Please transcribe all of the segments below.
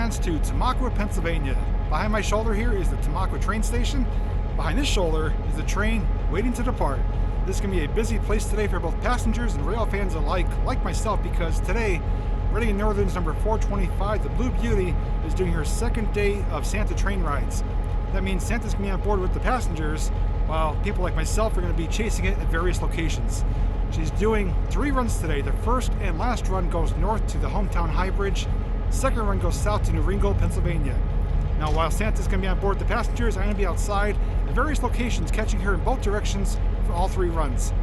fans to Tamaqua, Pennsylvania. Behind my shoulder here is the Tamaqua train station. Behind this shoulder is the train waiting to depart. This is going to be a busy place today for both passengers and rail fans alike, like myself, because today, Reading and Northern's number 425, the Blue Beauty, is doing her second day of Santa train rides. That means Santa's going to be on board with the passengers, while people like myself are going to be chasing it at various locations. She's doing 3 runs today. The first and last run goes north to the hometown High Bridge. Second run goes south to New Ringgold, Pennsylvania. Now, while Santa's going to be on board with the passengers, I'm going to be outside at various locations catching her in both directions for all 3 runs.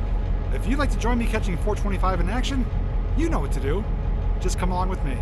If you'd like to join me catching 425 in action, you know what to do. Just come along with me.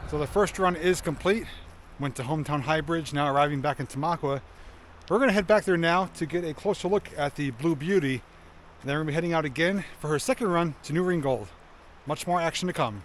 So the first run is complete. Went to Hometown High Bridge, now arriving back in Tamaqua. We're going to head back there now to get a closer look at the Blue Beauty. And then we're going to be heading out again for her second run to New Ringgold. Much more action to come.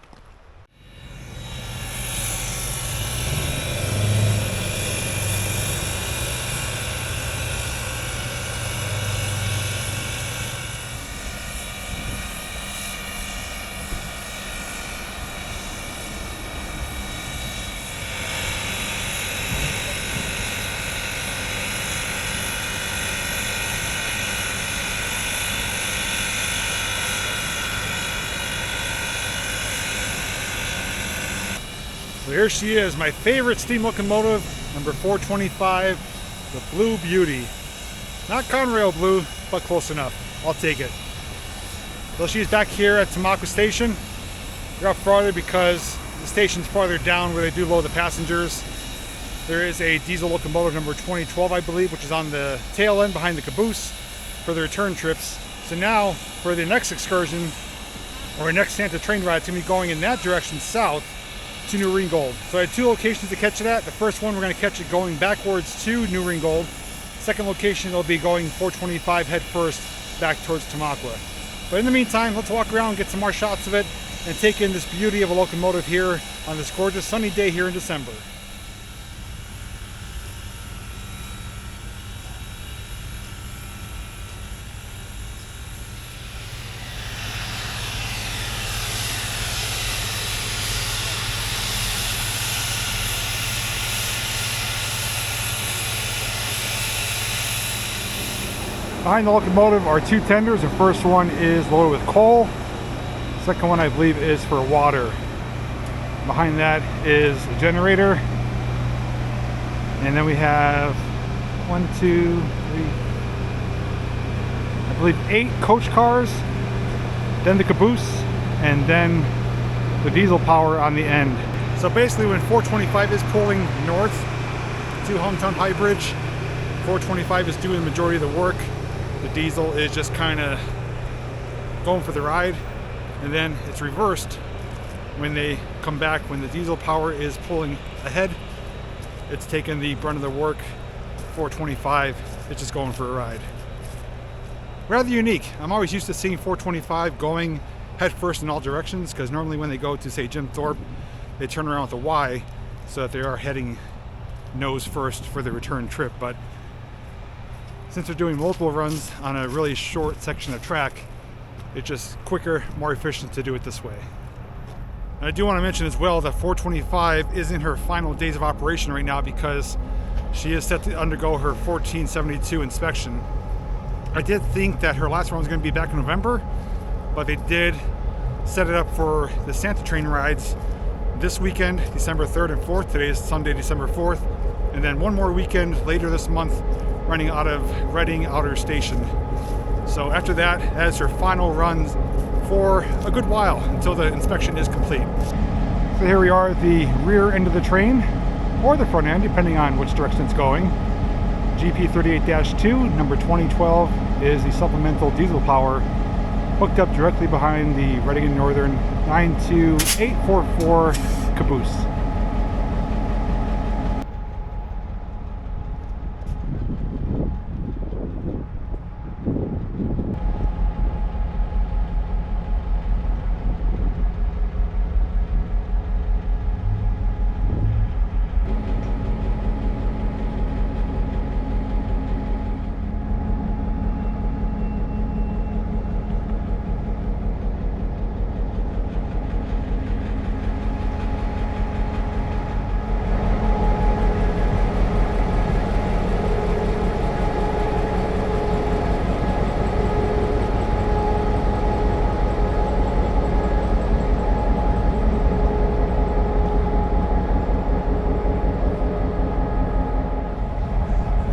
So here she is, my favorite steam locomotive, number 425, the Blue Beauty. Not Conrail blue, but close enough. I'll take it. So she's back here at Tamaqua Station. We're up farther because the station's farther down where they do load the passengers. There is a diesel locomotive number 2012, I believe, which is on the tail end behind the caboose for the return trips. So now, for the next excursion, or next Santa train ride, it's going to be going in that direction south to New Ringgold. So I had two locations to catch it at. The first one, we're going to catch it going backwards to New Ringgold. Second location, it'll be going 425 head first back towards Tamaqua. But in the meantime, let's walk around and get some more shots of it and take in this beauty of a locomotive here on this gorgeous sunny day here in December. Behind the locomotive are two tenders. The first one is loaded with coal. The second one, I believe, is for water. Behind that is a generator. And then we have 1, 2, 3, I believe 8 coach cars. Then the caboose, and then the diesel power on the end. So basically when 425 is pulling north to Hometown High Bridge, 425 is doing the majority of the work. The diesel is just kind of going for the ride, and then it's reversed when they come back. When the diesel power is pulling ahead, it's taking the brunt of the work. 425, it's just going for a ride. Rather unique. I'm always used to seeing 425 going head first in all directions, because normally when they go to, say, Jim Thorpe, they turn around with a Y so that they are heading nose first for the return trip. But since they're doing multiple runs on a really short section of track, it's just quicker, more efficient to do it this way. And I do want to mention as well that 425 is in her final days of operation right now because she is set to undergo her 1472 inspection. I did think that her last run was going to be back in November, but they did set it up for the Santa train rides this weekend, December 3rd and 4th. Today is Sunday, December 4th. And then one more weekend later this month, running out of Reading Outer Station. So after that, as her final runs for a good while until the inspection is complete. So here we are at the rear end of the train, or the front end, depending on which direction it's going. GP38-2, number 2012, is the supplemental diesel power, hooked up directly behind the Reading and Northern 92844 caboose.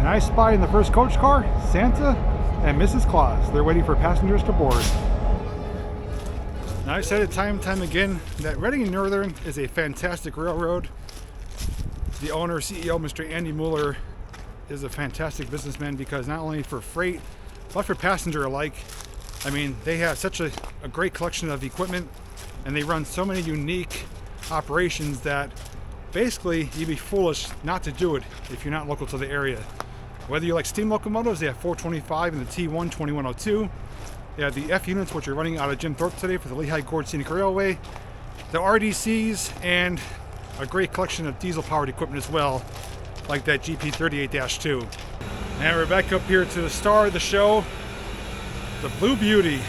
I spy in the first coach car Santa and Mrs. Claus. They're waiting for passengers to board. Now, I've said it time and time again that Reading and Northern is a fantastic railroad. The owner, CEO, Mr. Andy Mueller, is a fantastic businessman because not only for freight, but for passenger alike. I mean, they have such a great collection of equipment, and they run so many unique operations that basically you'd be foolish not to do it if you're not local to the area. Whether you like steam locomotives, they have 425 and the T1 2102. They have the F units, which are running out of Jim Thorpe today for the Lehigh Gorge Scenic Railway. The RDCs, and a great collection of diesel-powered equipment as well, like that GP38-2. And we're back up here to the star of the show, the Blue Beauty.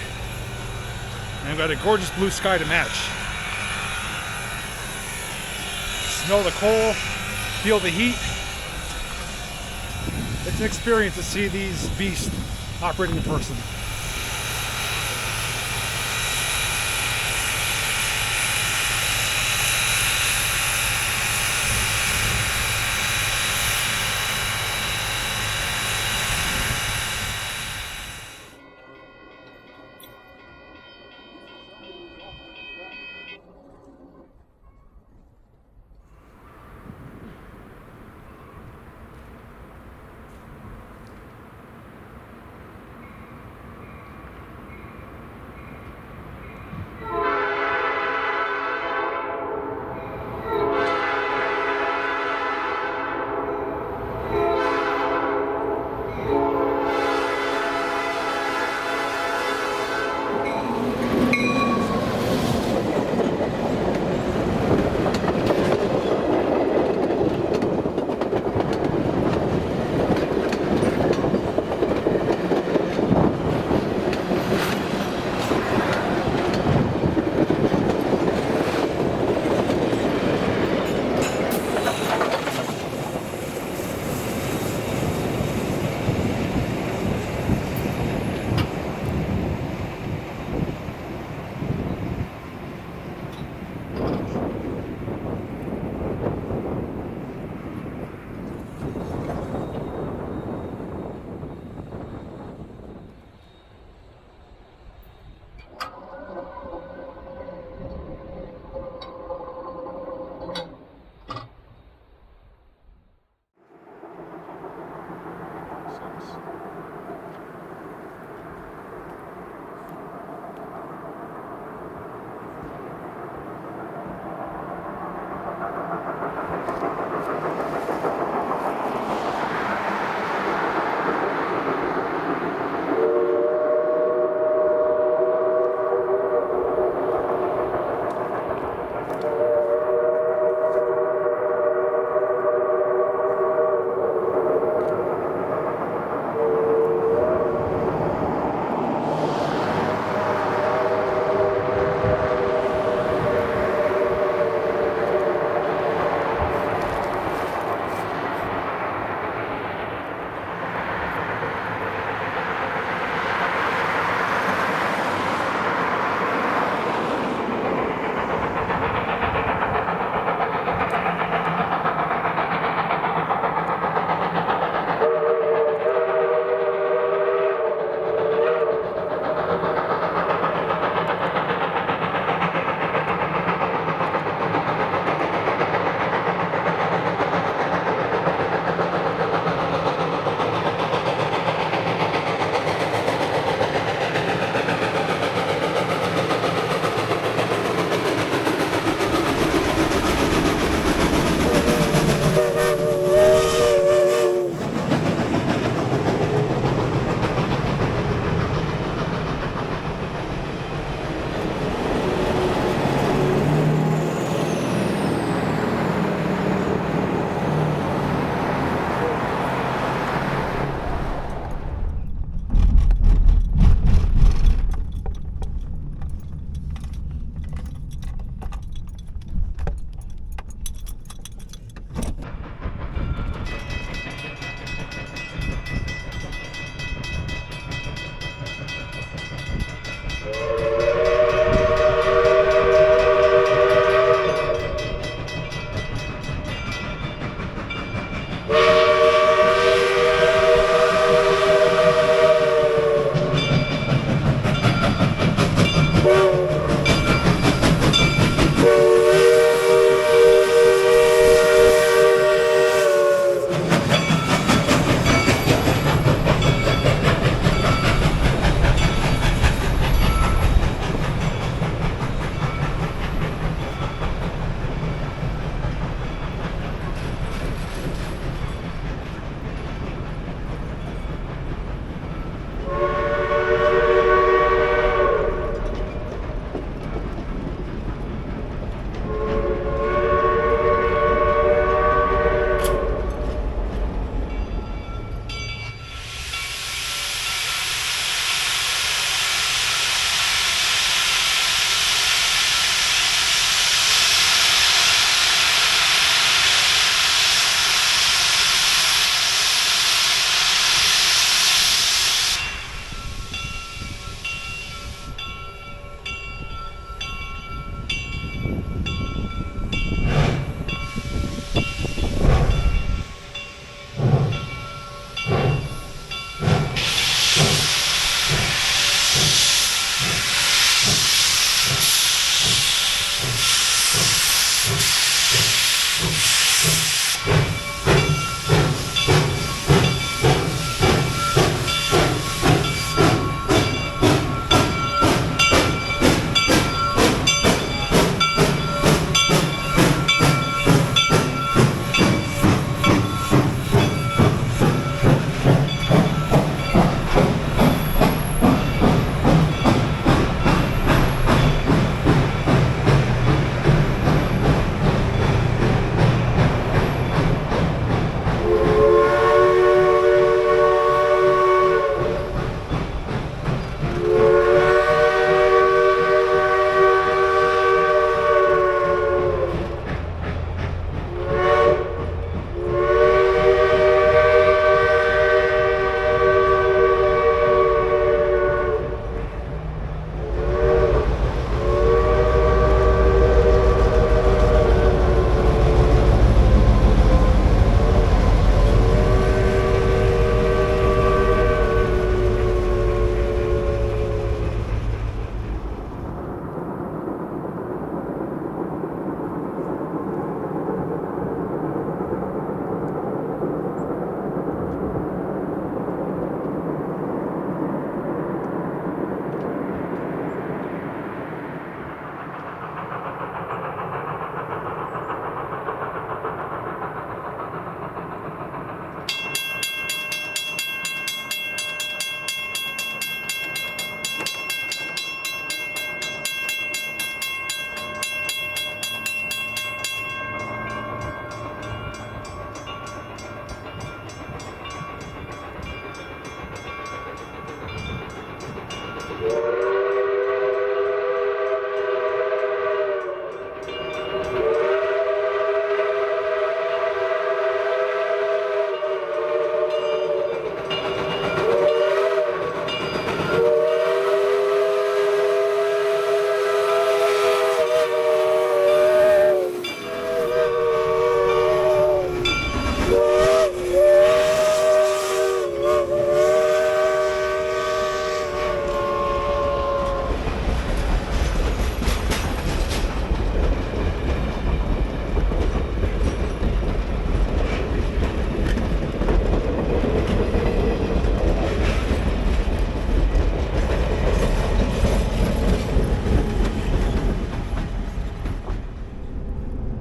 And we've got a gorgeous blue sky to match. Smell the coal, feel the heat. It's an experience to see these beasts operating in person.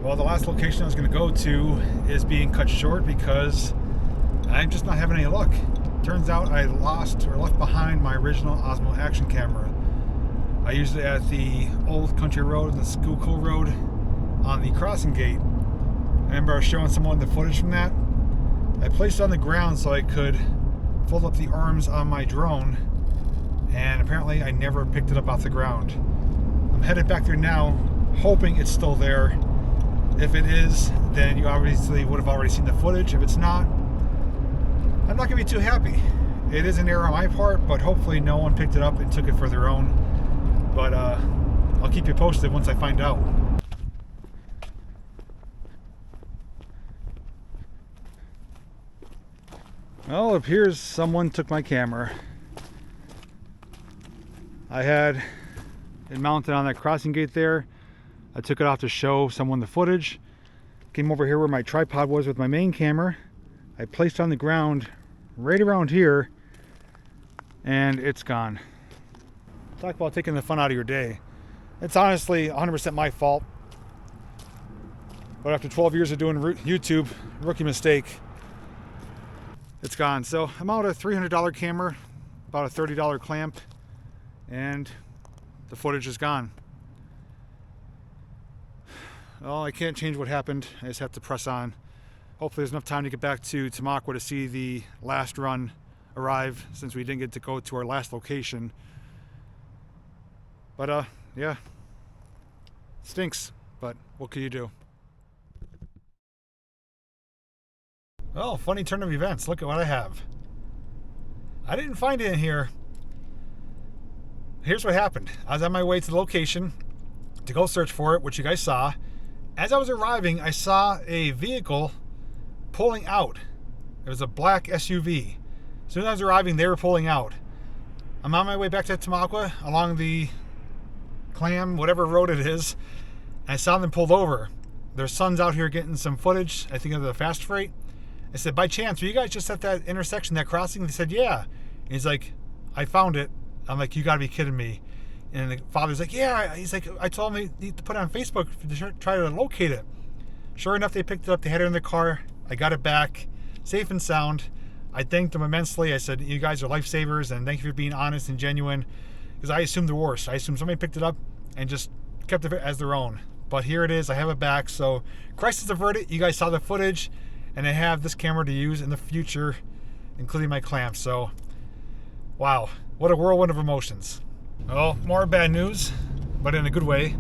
Well, the last location I was going to go to is being cut short because I'm just not having any luck. Turns out I lost or left behind my original Osmo action camera. I used it at the old country road and the Schuylkill Road on the crossing gate. I remember I was showing someone the footage from that. I placed it on the ground so I could fold up the arms on my drone, and apparently I never picked it up off the ground. I'm headed back there now, hoping it's still there. If it is, then you obviously would have already seen the footage. If it's not, I'm not going to be too happy. It is an error on my part, but hopefully no one picked it up and took it for their own. But I'll keep you posted once I find out. Well, it appears someone took my camera. I had it mounted on that crossing gate there. I took it off to show someone the footage. Came over here where my tripod was with my main camera. I placed it on the ground right around here, and it's gone. Talk about taking the fun out of your day. It's honestly 100% my fault. But after 12 years of doing YouTube, rookie mistake, it's gone. So I'm out a $300 camera, about a $30 clamp, and the footage is gone. Well, I can't change what happened. I just have to press on. Hopefully there's enough time to get back to Tamaqua to see the last run arrive, since we didn't get to go to our last location. But yeah, stinks, but what can you do? Well, funny turn of events. Look at what I have. I didn't find it in here. Here's what happened. I was on my way to the location to go search for it, which you guys saw. As I was arriving, I saw a vehicle pulling out. It was a black SUV. As soon as I was arriving, they were pulling out. I'm on my way back to Tamaqua along the Clam, whatever road it is. And I saw them pulled over. Their son's out here getting some footage, I think of the fast freight. I said, by chance, were you guys just at that intersection, that crossing? They said, yeah. And he's like, I found it. I'm like, you gotta be kidding me. And the father's like, yeah. He's like, I told him to put it on Facebook to try to locate it. Sure enough, they picked it up. They had it in the car. I got it back, safe and sound. I thanked them immensely. I said, you guys are lifesavers, and thank you for being honest and genuine, because I assumed the worst. I assumed somebody picked it up and just kept it as their own. But here it is. I have it back. So crisis averted. You guys saw the footage, and I have this camera to use in the future, including my clamps. So, wow, what a whirlwind of emotions. Well, more bad news, but in a good way.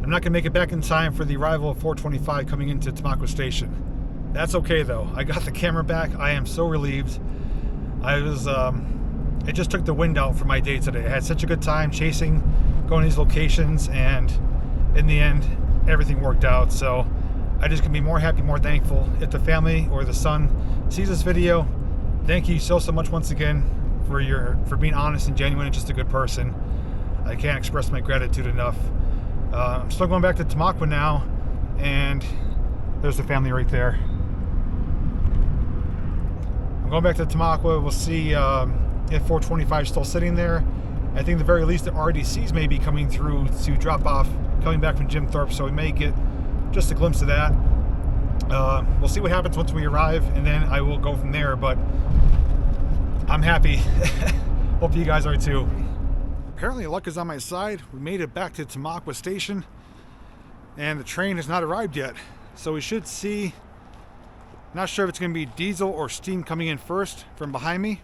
I'm not going to make it back in time for the arrival of 425 coming into Tamaqua Station. That's okay, though. I got the camera back. I am so relieved. It just took the wind out for my day today. I had such a good time chasing, going to these locations, and in the end, everything worked out. So I just can be more happy, more thankful. If the family or the son sees this video, thank you so much once again for being honest and genuine and just a good person. I can't express my gratitude enough. I'm still going back to Tamaqua now, and there's the family right there. I'm going back to Tamaqua. We'll see if 425 is still sitting there. I think at the very least the RDCs may be coming through to drop off, coming back from Jim Thorpe, so we may get just a glimpse of that. We'll see what happens once we arrive, and then I will go from there, but I'm happy. Hope you guys are too. Apparently luck is on my side. We made it back to Tamaqua Station, and the train has not arrived yet. So we should see, not sure if it's going to be diesel or steam coming in first from behind me.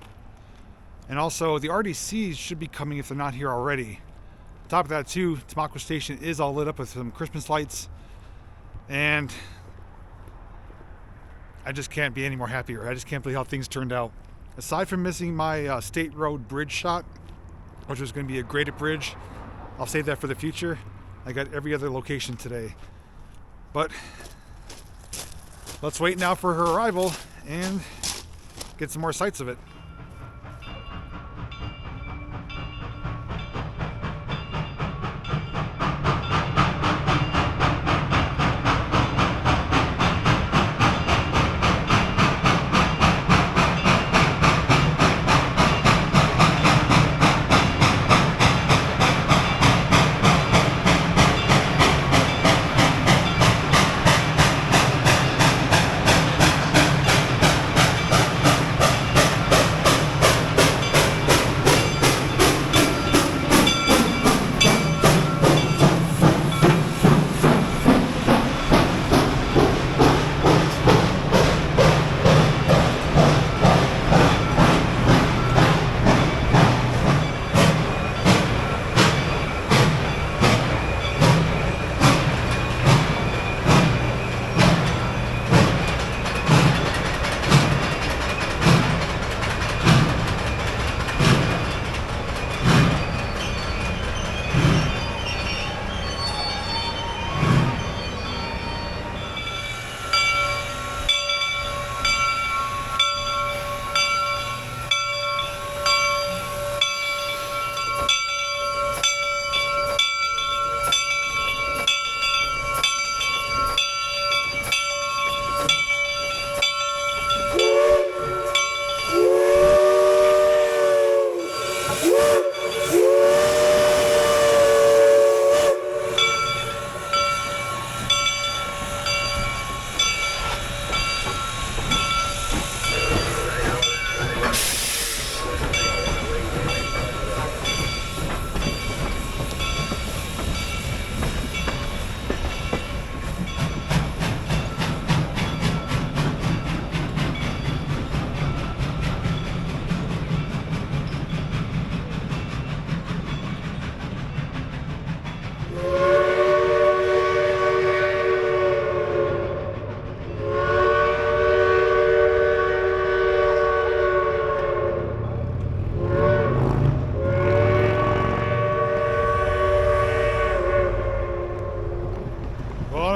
And also the RDCs should be coming if they're not here already. On top of that too, Tamaqua Station is all lit up with some Christmas lights. And I just can't be any more happier. I just can't believe how things turned out. Aside from missing my State Road bridge shot, which was going to be a graded bridge, I'll save that for the future. I got every other location today. But let's wait now for her arrival and get some more sights of it.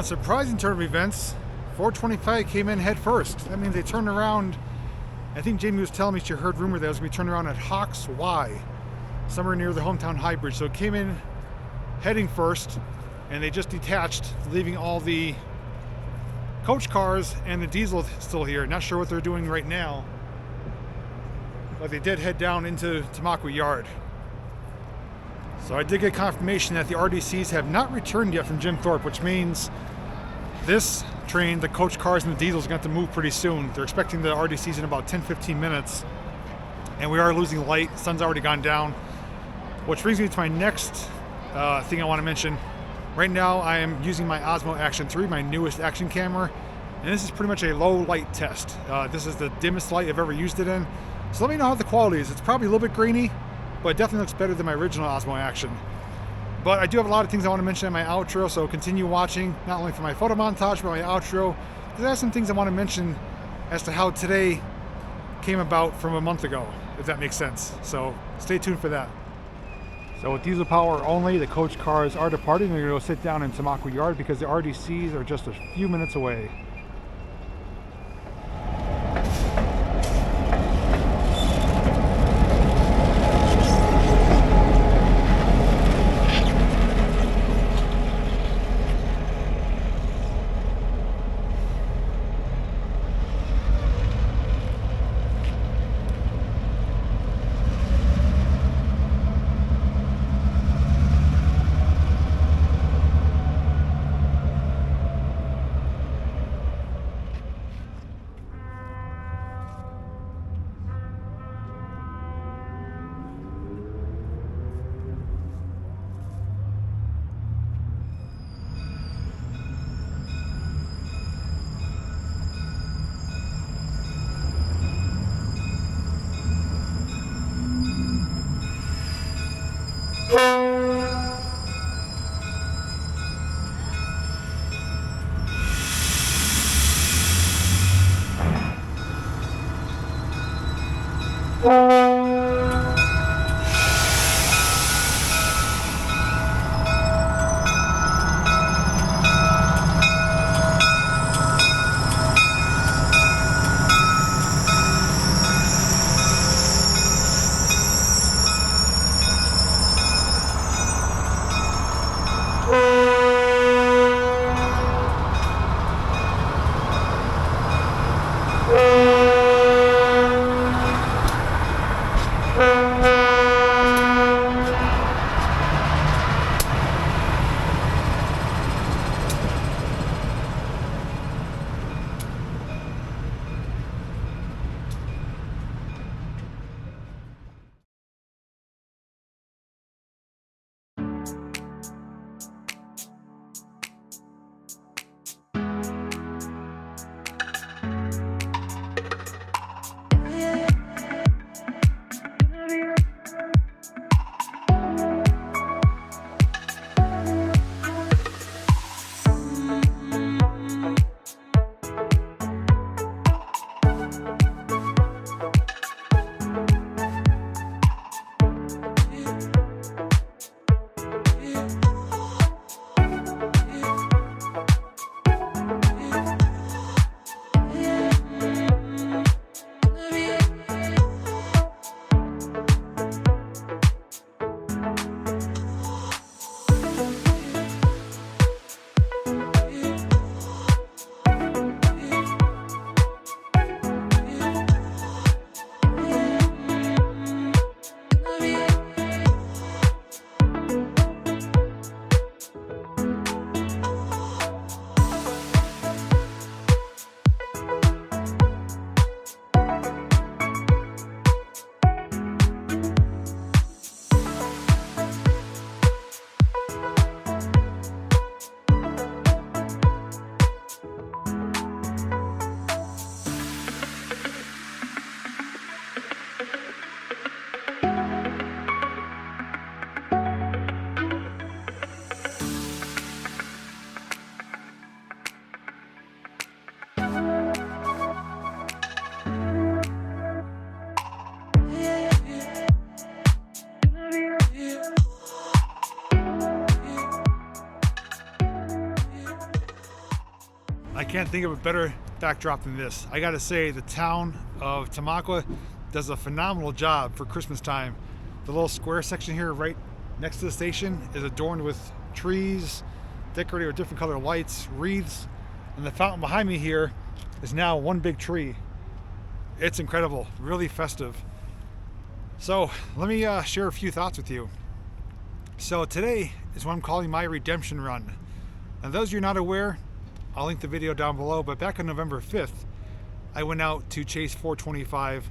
a surprising turn of events. 425 came in head first. That means they turned around. I think Jamie was telling me she heard rumor that it was going to be turned around at Hawks Y. somewhere near the hometown high bridge. So it came in heading first, and they just detached, leaving all the coach cars and the diesel still here. Not sure what they're doing right now, but they did head down into Tamaqua Yard. So I did get confirmation that the RDCs have not returned yet from Jim Thorpe, which means this train, the coach cars and the diesels, are going to have to move pretty soon. They're expecting the RDCs in about 10-15 minutes, and we are losing light. The sun's already gone down, which brings me to my next thing I want to mention. Right now I am using my Osmo Action 3, my newest action camera, and this is pretty much a low light test. This is the dimmest light I've ever used it in. So let me know how the quality is. It's probably a little bit grainy, but it definitely looks better than my original Osmo Action. But I do have a lot of things I want to mention in my outro, so continue watching, not only for my photo montage, but my outro, because I have some things I want to mention as to how today came about from a month ago, if that makes sense. So stay tuned for that. So with diesel power only, the coach cars are departing. They're going to go sit down in Tamaqua Yard because the RDCs are just a few minutes away. I can't think of a better backdrop than this. I gotta say, the town of Tamaqua does a phenomenal job for Christmas time The little square section here right next to the station is adorned with trees, decorated with different color lights, wreaths, and the fountain behind me here is now one big tree. It's incredible, really festive. So let me share a few thoughts with you. So today is what I'm calling my redemption run. And those of you not aware, I'll link the video down below, but back on November 5th, I went out to chase 425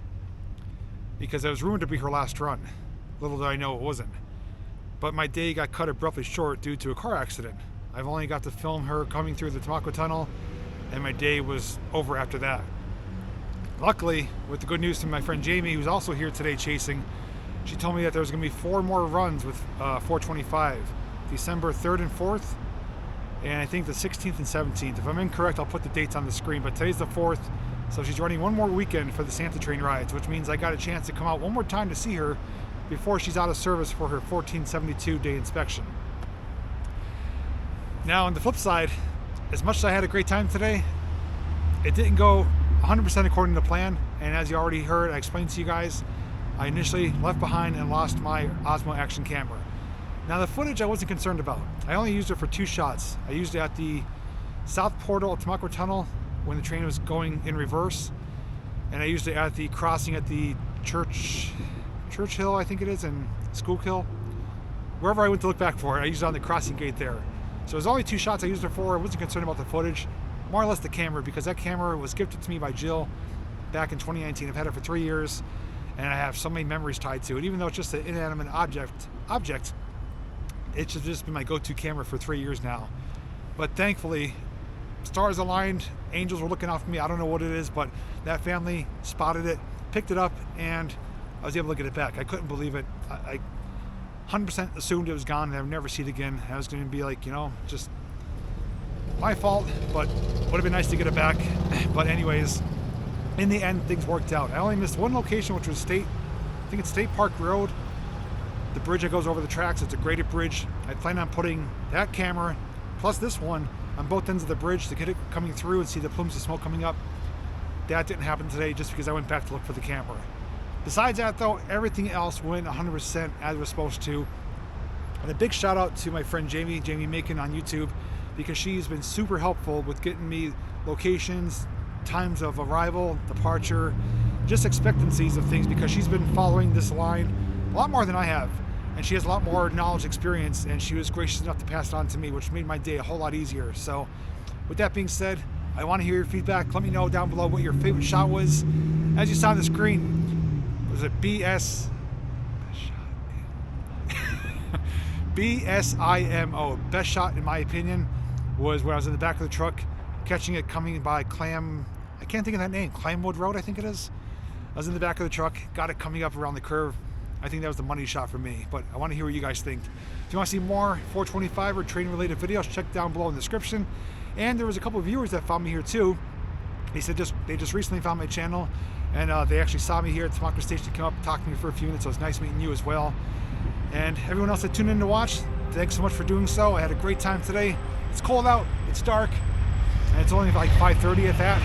because it was rumored to be her last run. Little did I know it wasn't. But my day got cut abruptly short due to a car accident. I've only got to film her coming through the Tamaqua tunnel, and my day was over after that. Luckily, with the good news from my friend Jamie, who's also here today chasing, she told me that there was going to be 4 more runs with 425, December 3rd and 4th, and I think the 16th and 17th. If I'm incorrect, I'll put the dates on the screen, but today's the 4th, so she's running one more weekend for the Santa Train rides, which means I got a chance to come out one more time to see her before she's out of service for her 1472 day inspection. Now, on the flip side, as much as I had a great time today, it didn't go 100% according to plan, and as you already heard, I explained to you guys, I initially left behind and lost my Osmo action camera. Now, the footage I wasn't concerned about. I only used it for 2 shots. I used it at the south portal of Tamaqua Tunnel when the train was going in reverse, and I used it at the crossing at the Church Hill, I think it is, and Schuylkill. Wherever I went to look back for it, I used it on the crossing gate there. So it was only 2 shots I used it for. I wasn't concerned about the footage, more or less the camera, because that camera was gifted to me by Jill back in 2019. I've had it for 3 years, and I have so many memories tied to it. Even though it's just an inanimate object, it's just been my go-to camera for 3 years now. But thankfully, stars aligned, angels were looking out for me. I don't know what it is, but that family spotted it, picked it up, and I was able to get it back. I couldn't believe it. I 100% assumed it was gone and I would never see it again. I was going to be like, you know, just my fault, but would have been nice to get it back. But anyways, in the end, things worked out. I only missed one location, which was I think it's State Park Road, the bridge that goes over the tracks. It's a graded bridge. I plan on putting that camera plus this one on both ends of the bridge to get it coming through and see the plumes of smoke coming up. That didn't happen today just because I went back to look for the camera. Besides that though, everything else went 100% as it was supposed to. And a big shout out to my friend Jamie Macon on YouTube, because she's been super helpful with getting me locations, times of arrival, departure, just expectancies of things, because she's been following this line a lot more than I have. And she has a lot more knowledge, experience, and she was gracious enough to pass it on to me, which made my day a whole lot easier. So with that being said, I want to hear your feedback. Let me know down below what your favorite shot was. As you saw on the screen, was it BSIMO, best shot in my opinion, was when I was in the back of the truck catching it coming by I can't think of that name, Climewood Road I think it is. I was in the back of the truck, got it coming up around the curve. I think that was the money shot for me, but I want to hear what you guys think. If you want to see more 425 or train related videos, check down below in the description. And there was a couple of viewers that found me here too. They said they just recently found my channel, and they actually saw me here at Tamaqua Station, came up, talked to me for a few minutes, so it was nice meeting you as well. And everyone else that tuned in to watch, thanks so much for doing so. I had a great time today. It's cold out, it's dark, and it's only like 5:30 at that.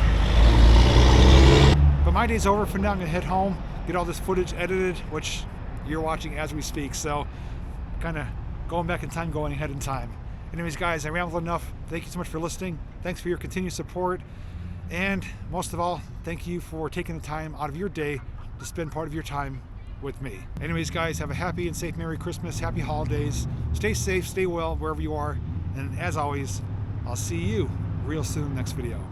But my day's over for now. I'm gonna head home, get all this footage edited, which you're watching as we speak, so kind of going back in time, going ahead in time. Anyways guys, I rambled enough. Thank you so much for listening. Thanks for your continued support, and most of all, thank you for taking the time out of your day to spend part of your time with me. Anyways guys, have a happy and safe Merry Christmas, happy holidays, stay safe, stay well wherever you are, and as always, I'll see you real soon next video.